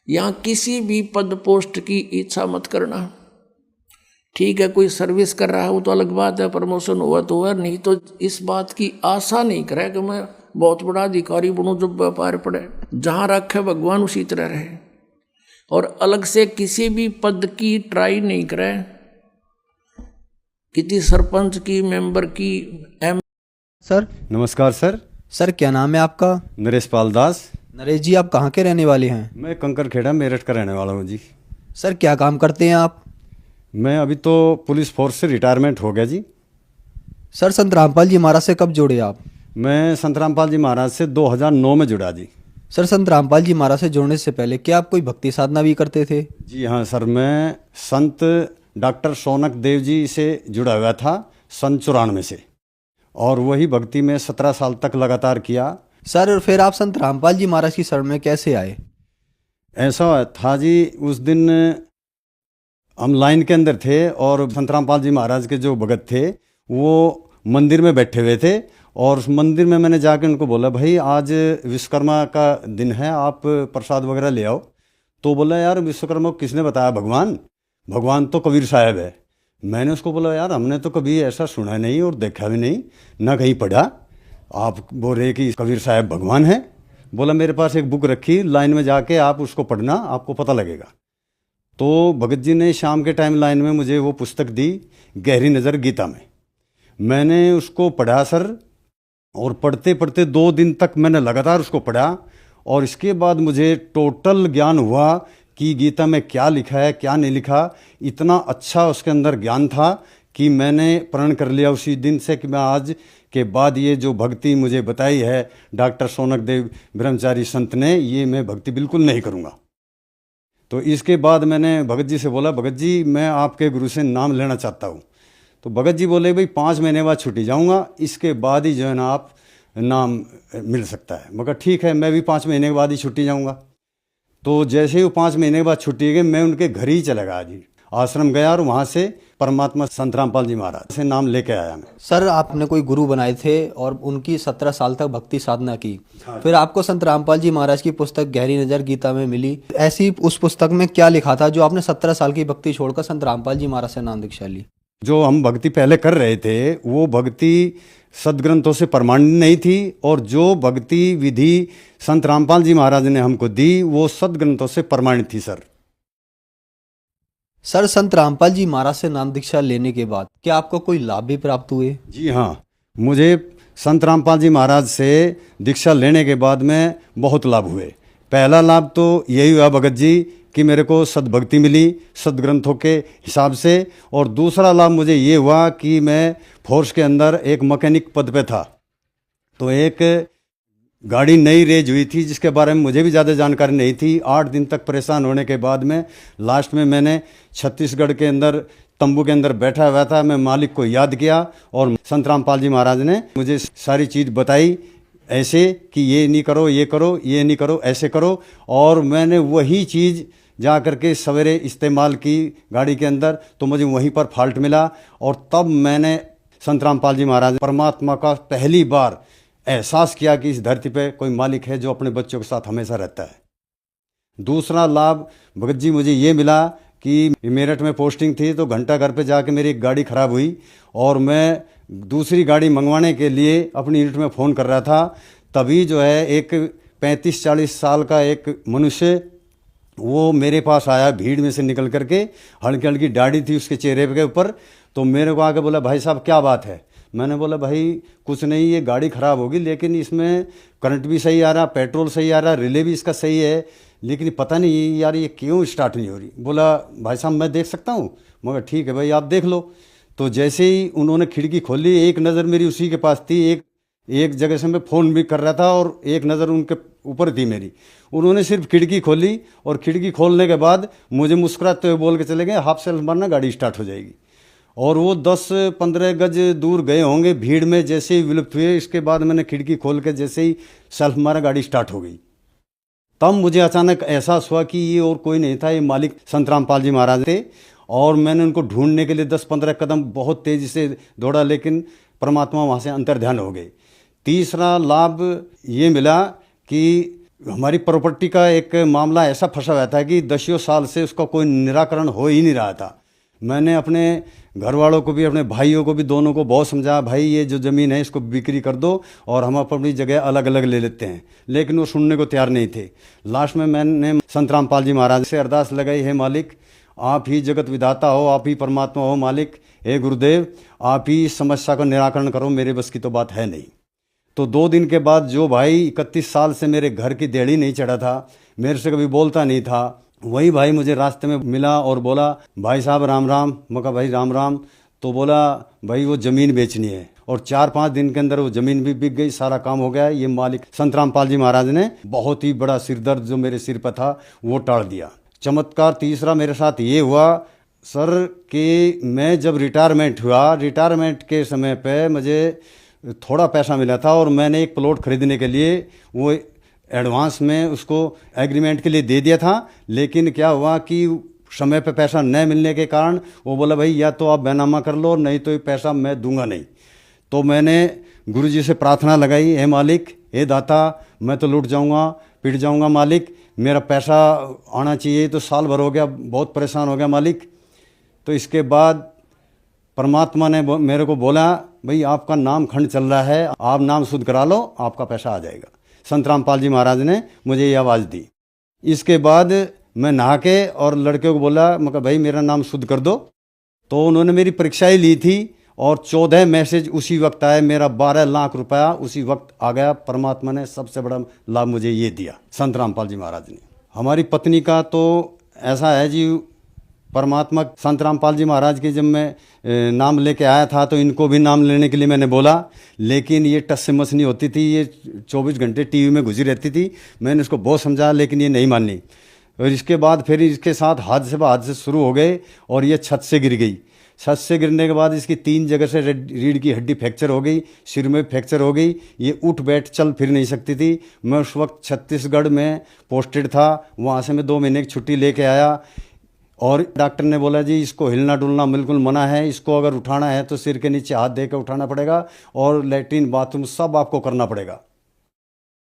यहाँ किसी भी पद पोस्ट की इच्छा मत करना। ठीक है, कोई सर्विस कर रहा है वो तो अलग बात है, प्रमोशन हुआ तो हुआ, नहीं तो इस बात की आशा नहीं करे कि मैं बहुत बड़ा अधिकारी बनूं जब व्यापार पड़े। जहाँ रखे भगवान उसी तरह रहे, और अलग से किसी भी पद की ट्राई नहीं करे, किसी सरपंच की, मेंबर की, एम। सर नमस्कार सर। सर क्या नाम है आपका? नरेश पाल दास। नरेश जी, आप कहाँ के रहने वाले हैं? मैं कंकरखेड़ा मेरठ का रहने वाला हूँ जी। सर क्या काम करते हैं आप? मैं अभी तो पुलिस फोर्स से रिटायरमेंट हो गया जी। सर संत रामपाल जी महाराज से कब जुड़े आप? मैं संत रामपाल जी महाराज से 2009 में जुड़ा जी। सर संत रामपाल जी महाराज से जुड़ने से पहले क्या आप कोई भक्ति साधना भी करते थे? जी हाँ सर, मैं संत डॉक्टर शौनक देव जी से जुड़ा हुआ था सन 94 से, और वही भक्ति में 17 साल तक लगातार किया। सर फिर आप संत रामपाल जी महाराज की शरण में कैसे आए? ऐसा था जी, उस दिन हम लाइन के अंदर थे और संत रामपाल जी महाराज के जो भगत थे वो मंदिर में बैठे हुए थे, और उस मंदिर में मैंने जाके उनको बोला भाई आज विश्वकर्मा का दिन है, आप प्रसाद वगैरह ले आओ। तो बोला यार विश्वकर्मा को किसने बताया? भगवान, भगवान तो कबीर साहब है। मैंने उसको बोला यार हमने तो कभी ऐसा सुना नहीं और देखा भी नहीं, ना कहीं पढ़ा, आप बोल रहे कि कबीर साहब भगवान है। बोला मेरे पास एक बुक रखी, लाइन में जाके आप उसको पढ़ना, आपको पता लगेगा। तो भगत जी ने शाम के टाइम लाइन में मुझे वो पुस्तक दी, गहरी नज़र गीता में। मैंने उसको पढ़ा सर, और पढ़ते पढ़ते 2 दिन तक मैंने लगातार उसको पढ़ा, और इसके बाद मुझे टोटल ज्ञान हुआ कि गीता में क्या लिखा है क्या नहीं लिखा। इतना अच्छा उसके अंदर ज्ञान था कि मैंने प्रण कर लिया उसी दिन से कि मैं आज के बाद ये जो भक्ति मुझे बताई है डॉक्टर शौनक देव ब्रह्मचारी संत ने, ये मैं भक्ति बिल्कुल नहीं करूँगा। तो इसके बाद मैंने भगत जी से बोला भगत जी मैं आपके गुरु से नाम लेना चाहता हूँ। तो भगत जी बोले भाई 5 महीने बाद छुट्टी जाऊँगा, इसके बाद ही जो है ना आप नाम मिल सकता है। मगर ठीक है, मैं भी 5 महीने के बाद ही छुट्टी जाऊँगा। तो जैसे ही वो 5 महीने के बाद छुट्टी गई, मैं उनके घर ही चला गया जी, आश्रम गया, और वहाँ से परमात्मा संत रामपाल जी महाराज से नाम लेके आया मैं। सर आपने कोई गुरु बनाए थे और उनकी 17 साल तक भक्ति साधना की, फिर आपको संत रामपाल जी महाराज की पुस्तक गहरी नज़र गीता में मिली। ऐसी उस पुस्तक में क्या लिखा था जो आपने 17 साल की भक्ति छोड़कर संत रामपाल जी महाराज से नाम दीक्षा ली? जो हम भक्ति पहले कर रहे थे वो भक्ति सदग्रंथों से प्रमाणित नहीं थी, और जो भक्ति विधि संत रामपाल जी महाराज ने हमको दी वो सदग्रंथों से प्रमाणित थी सर। सर संत रामपाल जी महाराज से नाम दीक्षा लेने के बाद क्या आपको कोई लाभ भी प्राप्त हुए? जी हाँ, मुझे संत रामपाल जी महाराज से दीक्षा लेने के बाद में बहुत लाभ हुए। पहला लाभ तो यही हुआ भगत जी कि मेरे को सद्भक्ति मिली सदग्रंथों के हिसाब से, और दूसरा लाभ मुझे ये हुआ कि मैं फोर्स के अंदर एक मैकेनिक पद पे था। तो एक गाड़ी नई रेज हुई थी जिसके बारे में मुझे भी ज़्यादा जानकारी नहीं थी। 8 दिन तक परेशान होने के बाद में लास्ट में मैंने छत्तीसगढ़ के अंदर तंबू के अंदर बैठा हुआ था, मैं मालिक को याद किया, और संत रामपाल जी महाराज ने मुझे सारी चीज़ बताई ऐसे कि ये नहीं करो, ये करो, ये नहीं करो, ऐसे करो। और मैंने वही चीज़ जा करके सवेरे इस्तेमाल की गाड़ी के अंदर, तो मुझे वहीं पर फॉल्ट मिला, और तब मैंने संत रामपाल जी महाराज परमात्मा का पहली बार एहसास किया कि इस धरती पे कोई मालिक है जो अपने बच्चों के साथ हमेशा रहता है। दूसरा लाभ भगत जी मुझे ये मिला कि मेरठ में पोस्टिंग थी, तो घंटा घर पे जाके मेरी एक गाड़ी ख़राब हुई, और मैं दूसरी गाड़ी मंगवाने के लिए अपनी यूनिट में फ़ोन कर रहा था। तभी जो है एक 35-40 साल का एक मनुष्य वो मेरे पास आया, भीड़ में से निकल करके, हल्की हल्की दाढ़ी थी उसके चेहरे के ऊपर। तो मेरे को आके बोला भाई साहब क्या बात है? मैंने बोला भाई कुछ नहीं, ये गाड़ी ख़राब होगी लेकिन इसमें करंट भी सही आ रहा, पेट्रोल सही आ रहा, रिले भी इसका सही है, लेकिन पता नहीं यार ये क्यों स्टार्ट नहीं हो रही। बोला भाई साहब मैं देख सकता हूँ? मगर ठीक है भाई आप देख लो। तो जैसे ही उन्होंने खिड़की खोली, एक नज़र मेरी उसी के पास थी, एक जगह से मैं फ़ोन भी कर रहा था और एक नज़र उनके ऊपर थी मेरी। उन्होंने सिर्फ खिड़की खोली, और खिड़की खोलने के बाद मुझे मुस्कुराते हुए बोल के चले गए हाफ सेल्फ मारना, गाड़ी स्टार्ट हो जाएगी। और वो 10-15 गज दूर गए होंगे, भीड़ में जैसे ही विलुप्त हुए। इसके बाद मैंने खिड़की खोल के जैसे ही सेल्फ मारा, गाड़ी स्टार्ट हो गई। तब मुझे अचानक एहसास हुआ कि ये और कोई नहीं था, ये मालिक संत रामपाल जी महाराज थे। और मैंने उनको ढूंढने के लिए 10-15 कदम बहुत तेज़ी से दौड़ा, लेकिन परमात्मा वहाँ से अंतर्ध्यान हो गए। तीसरा लाभ ये मिला कि हमारी प्रॉपर्टी का एक मामला ऐसा फंसा हुआ था कि 10 साल से उसका कोई निराकरण हो ही नहीं रहा था। मैंने अपने घर वालों को भी, अपने भाइयों को भी, दोनों को बहुत समझाया, भाई ये जो ज़मीन है इसको बिक्री कर दो और हम अपनी जगह अलग अलग ले लेते हैं, लेकिन वो सुनने को तैयार नहीं थे। लास्ट में मैंने संत रामपाल जी महाराज से अरदास लगाई, हे मालिक आप ही जगत विधाता हो, आप ही परमात्मा हो मालिक, हे गुरुदेव आप ही इस समस्या का निराकरण करो, मेरे बस की तो बात है नहीं। तो 2 दिन के बाद जो भाई 31 साल से मेरे घर की देड़ी नहीं चढ़ा था, मेरे से कभी बोलता नहीं था, वही भाई मुझे रास्ते में मिला और बोला, भाई साहब राम राम। मैं कहा भाई राम राम। तो बोला भाई वो ज़मीन बेचनी है, और 4-5 दिन के अंदर वो ज़मीन भी बिक गई, सारा काम हो गया। ये मालिक संत रामपाल जी महाराज ने बहुत ही बड़ा सिरदर्द जो मेरे सिर पर था वो टाल दिया। चमत्कार तीसरा मेरे साथ ये हुआ सर कि मैं जब रिटायरमेंट हुआ, रिटायरमेंट के समय पे मुझे थोड़ा पैसा मिला था और मैंने एक प्लॉट खरीदने के लिए वो एडवांस में उसको एग्रीमेंट के लिए दे दिया था। लेकिन क्या हुआ कि समय पे पैसा न मिलने के कारण वो बोला भाई या तो आप बैनामा कर लो, नहीं तो ये पैसा मैं दूंगा नहीं। तो मैंने गुरुजी से प्रार्थना लगाई, हे मालिक, हे दाता, मैं तो लूट जाऊंगा, पिट जाऊंगा मालिक, मेरा पैसा आना चाहिए। तो साल भर हो गया, बहुत परेशान हो गया मालिक। तो इसके बाद परमात्मा ने मेरे को बोला, भाई आपका नाम खंड चल रहा है, आप नाम शुद्ध करा लो, आपका पैसा आ जाएगा। संत रामपाल जी महाराज ने मुझे ये आवाज़ दी। इसके बाद मैं नहा के और लड़के को बोला, मैं कहा भाई मेरा नाम शुद्ध कर दो। तो उन्होंने मेरी परीक्षा ही ली थी और 14 मैसेज उसी वक्त आए, मेरा 12 लाख रुपया उसी वक्त आ गया। परमात्मा ने सबसे बड़ा लाभ मुझे ये दिया, संत रामपाल जी महाराज ने। हमारी पत्नी का तो ऐसा है जी, परमात्मा संत रामपाल जी महाराज के जब मैं नाम लेके आया था तो इनको भी नाम लेने के लिए मैंने बोला, लेकिन ये टस से मस नहीं होती थी, ये 24 घंटे टीवी में घुसी रहती थी। मैंने इसको बहुत समझाया लेकिन ये नहीं मानी। और इसके बाद फिर इसके साथ हादसे शुरू हो गए और ये छत से गिर गई। छत से गिरने के बाद इसकी 3 जगह से रीढ़ की हड्डी फ्रैक्चर हो गई, सिर में फ्रैक्चर हो गई, ये उठ बैठ चल फिर नहीं सकती थी। मैं उस वक्त छत्तीसगढ़ में पोस्टेड था, वहाँ से मैं 2 महीने की छुट्टी लेके आया और डॉक्टर ने बोला जी इसको हिलना डुलना बिल्कुल मना है, इसको अगर उठाना है तो सिर के नीचे हाथ देकर उठाना पड़ेगा और लैट्रिन बाथरूम सब आपको करना पड़ेगा।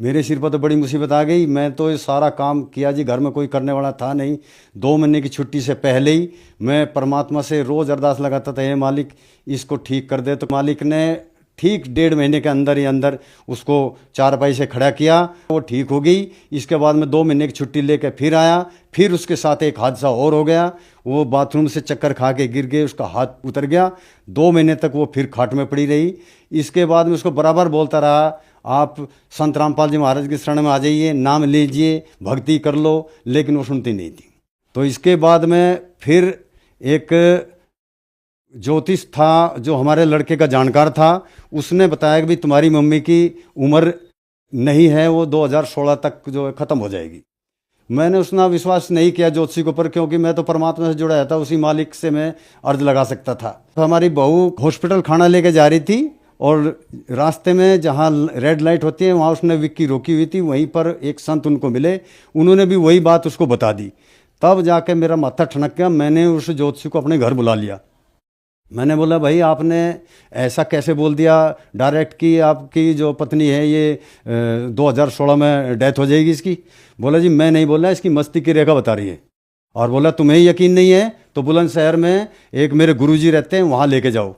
मेरे सिर पर तो बड़ी मुसीबत आ गई। मैं तो ये सारा काम किया जी, घर में कोई करने वाला था नहीं। 2 महीने की छुट्टी से पहले ही मैं परमात्मा से रोज़ अरदास लगाता था, हे मालिक इसको ठीक कर दे। तो मालिक ने ठीक 1.5 महीने के अंदर ही अंदर उसको चारपाई से खड़ा किया, वो ठीक हो गई। इसके बाद मैं 2 महीने की छुट्टी लेकर फिर आया, फिर उसके साथ एक हादसा और हो गया। वो बाथरूम से चक्कर खा के गिर गए, उसका हाथ उतर गया। 2 महीने तक वो फिर खाट में पड़ी रही। इसके बाद मैं उसको बराबर बोलता रहा, आप संत रामपाल जी महाराज के शरण में आ जाइए, नाम लीजिए, भक्ति कर लो, लेकिन वो सुनती नहीं थी। तो इसके बाद में फिर एक ज्योतिष था जो हमारे लड़के का जानकार था, उसने बताया कि भाई तुम्हारी मम्मी की उम्र नहीं है, वो 2016 तक जो है ख़त्म हो जाएगी। मैंने उसना विश्वास नहीं किया ज्योतिषी के ऊपर, क्योंकि मैं तो परमात्मा से जुड़ा था, उसी मालिक से मैं अर्ज लगा सकता था। तो हमारी बहू हॉस्पिटल खाना लेके जा रही थी और रास्ते में जहाँ रेड लाइट होती है वहाँ उसने विक्की रोकी हुई थी। वहीं पर एक संत उनको मिले, उन्होंने भी वही बात उसको बता दी। तब जाके मेरा माथा ठनक गया। मैंने उस ज्योतिषी को अपने घर बुला लिया। मैंने बोला भाई आपने ऐसा कैसे बोल दिया डायरेक्ट कि आपकी जो पत्नी है ये 2016 में डेथ हो जाएगी इसकी। बोला जी मैं नहीं बोला, इसकी मस्ती की रेखा बता रही है। और बोला तुम्हें यकीन नहीं है तो बुलंदशहर में एक मेरे गुरुजी रहते हैं, वहाँ लेके जाओ।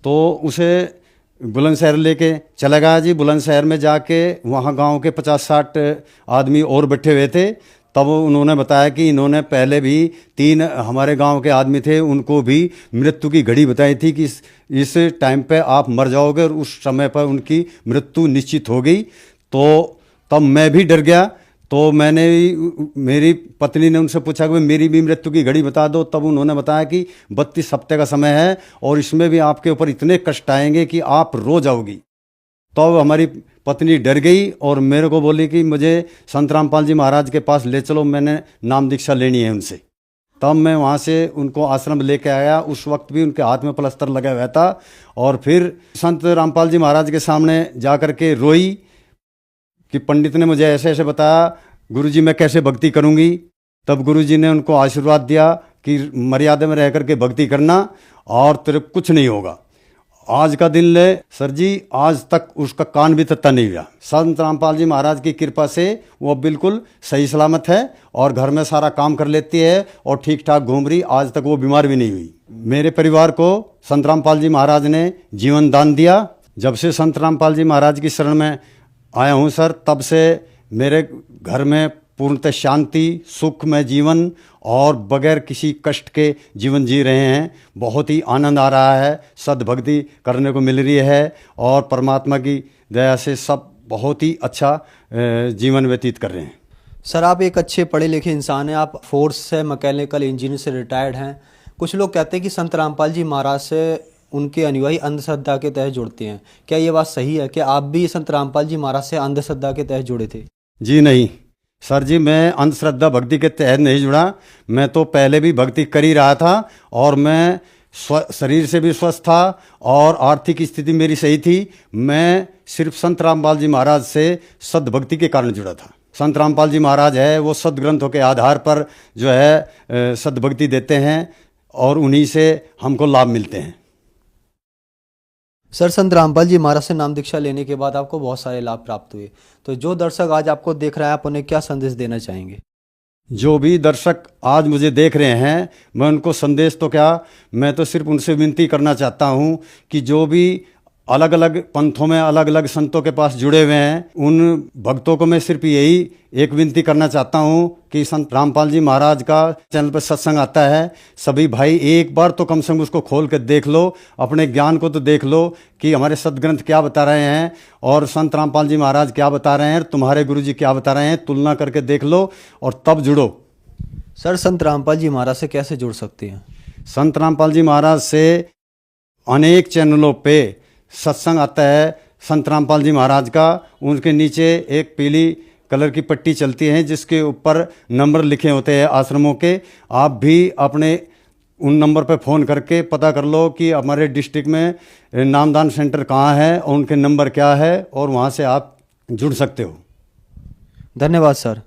तो उसे बुलंदशहर लेके चला गया जी। बुलंदशहर में जाके वहाँ गांव के 50-60 आदमी और बैठे हुए थे। तब उन्होंने बताया कि इन्होंने पहले भी 3 हमारे गांव के आदमी थे, उनको भी मृत्यु की घड़ी बताई थी कि इस टाइम पे आप मर जाओगे, और उस समय पर उनकी मृत्यु निश्चित हो गई। तो तब मैं भी डर गया। तो मैंने मेरी पत्नी ने उनसे पूछा कि मेरी भी मृत्यु की घड़ी बता दो। तब उन्होंने बताया कि 32 हफ्ते का समय है और इसमें भी आपके ऊपर इतने कष्ट आएंगे कि आप रो जाओगी। तो हमारी पत्नी डर गई और मेरे को बोली कि मुझे संत रामपाल जी महाराज के पास ले चलो, मैंने नाम दीक्षा लेनी है उनसे। तब मैं वहाँ से उनको आश्रम लेके आया। उस वक्त भी उनके हाथ में प्लास्टर लगा हुआ था। और फिर संत रामपाल जी महाराज के सामने जा कर के रोई कि पंडित ने मुझे ऐसे ऐसे बताया, गुरुजी मैं कैसे भक्ति करूँगी। तब गुरुजी ने उनको आशीर्वाद दिया कि मर्यादा में रह कर के भक्ति करना और तेरे कुछ नहीं होगा। आज का दिन ले सर जी, आज तक उसका कान भी तत्ता नहीं हुआ। संत रामपाल जी महाराज की कृपा से वो बिल्कुल सही सलामत है और घर में सारा काम कर लेती है और ठीक ठाक घूम रही। आज तक वो बीमार भी नहीं हुई। मेरे परिवार को संत रामपाल जी महाराज ने जीवन दान दिया। जब से संत रामपाल जी महाराज की शरण में आया हूँ सर, तब से मेरे घर में पूर्णतः शांति, सुखमय जीवन और बगैर किसी कष्ट के जीवन जी रहे हैं। बहुत ही आनंद आ रहा है, सद्भक्ति करने को मिल रही है और परमात्मा की दया से सब बहुत ही अच्छा जीवन व्यतीत कर रहे हैं। सर, आप एक अच्छे पढ़े लिखे इंसान हैं। आप फोर्स से मैकेनिकल इंजीनियर से रिटायर्ड हैं। कुछ लोग कहते हैं कि संत रामपाल जी महाराज से उनके अनुयायी अंधश्रद्धा के तहत जुड़ते हैं। क्या ये बात सही है कि आप भी संत रामपाल जी महाराज से अंधश्रद्धा के तहत जुड़े थे? जी नहीं सर जी, मैं अंधश्रद्धा भक्ति के तहत नहीं जुड़ा। मैं तो पहले भी भक्ति कर ही रहा था और मैं शरीर से भी स्वस्थ था और आर्थिक स्थिति मेरी सही थी। मैं सिर्फ संत रामपाल जी महाराज से सद्भक्ति के कारण जुड़ा था। संत रामपाल जी महाराज है वो सद्ग्रंथों के आधार पर जो है सद्भक्ति देते हैं और उन्हीं से हमको लाभ मिलते हैं। सर, संत रामपाल जी महाराज से नाम दीक्षा लेने के बाद आपको बहुत सारे लाभ प्राप्त हुए। तो जो दर्शक आज आपको देख रहे हैं, आप उन्हें क्या संदेश देना चाहेंगे? जो भी दर्शक आज मुझे देख रहे हैं, मैं उनको संदेश तो क्या, मैं तो सिर्फ उनसे विनती करना चाहता हूं कि जो भी अलग अलग पंथों में अलग अलग संतों के पास जुड़े हुए हैं, उन भक्तों को मैं सिर्फ यही एक विनती करना चाहता हूं कि संत रामपाल जी महाराज का चैनल पर सत्संग आता है, सभी भाई एक बार तो कम से कम उसको खोल कर देख लो, अपने ज्ञान को तो देख लो कि हमारे सदग्रंथ क्या बता रहे हैं और संत रामपाल जी महाराज क्या बता रहे हैं, तुम्हारे गुरु जी क्या बता रहे हैं, तुलना करके देख लो और तब जुड़ो। सर, संत रामपाल जी महाराज से कैसे जुड़ सकते हैं? संत रामपाल जी महाराज से अनेक चैनलों पे सत्संग आता है संत रामपाल जी महाराज का। उनके नीचे एक पीली कलर की पट्टी चलती है जिसके ऊपर नंबर लिखे होते हैं आश्रमों के। आप भी अपने उन नंबर पर फ़ोन करके पता कर लो कि हमारे डिस्ट्रिक्ट में नामदान सेंटर कहाँ है और उनके नंबर क्या है और वहाँ से आप जुड़ सकते हो। धन्यवाद सर।